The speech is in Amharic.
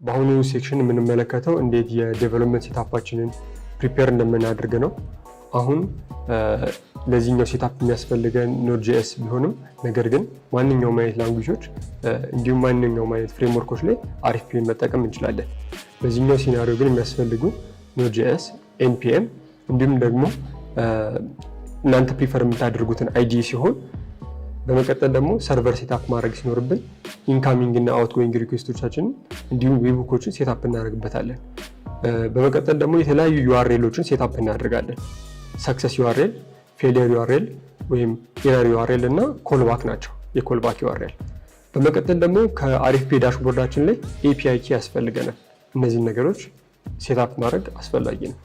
በአሁኑ ሴክሽን የምንመለከተው እንዴት የዴቨሎፕመንት ሴታፓችንን ፕሪፔር እንደምናደርግ ነው። አሁን ለዚህኛው ሴታፕ የሚያስፈልገን ኖድ.js ቢሆንም ነገር ግን ማንኛውም አይነት ላንጉጆች እንዲሁም ማንኛውም አይነት ፍሬምወርኮች ላይ RFPን መጠቀም እንችላለን። በዚህኛው ሲናሪዮ ግን የሚያስፈልጉ ኖድ.js፣ npm እንዲሁም ደግሞ እናንተ ፕሪፈር የምታደርጉትን IDE ሲሆን በመቀጠል ደግሞ ሰርቨር ሴታፕ ማድረግ ሲኖርብን ኢንካሚንግ እና አውትጎይንግ ሪኩዌስቶቻችንን እንዲሁም ዌብሆኮችን ሴታፕ እናደርግበታለን። በመቀጠል ደግሞ የተለያዩ URLዎችን ሴታፕ እናደርጋለን። ሰክሰስ URL፣ ፌሊየር URL ወይም ኤረር URL እና ኮልባክ ናቸው የኮልባክ URL። በመቀጠል ደግሞ ከአርኤፍፒ ዳሽቦርዳችን ላይ API ኪ ያስፈልገናል። እነዚህን ነገሮች ሴታፕ ማድረግ አስፈላጊ ነው።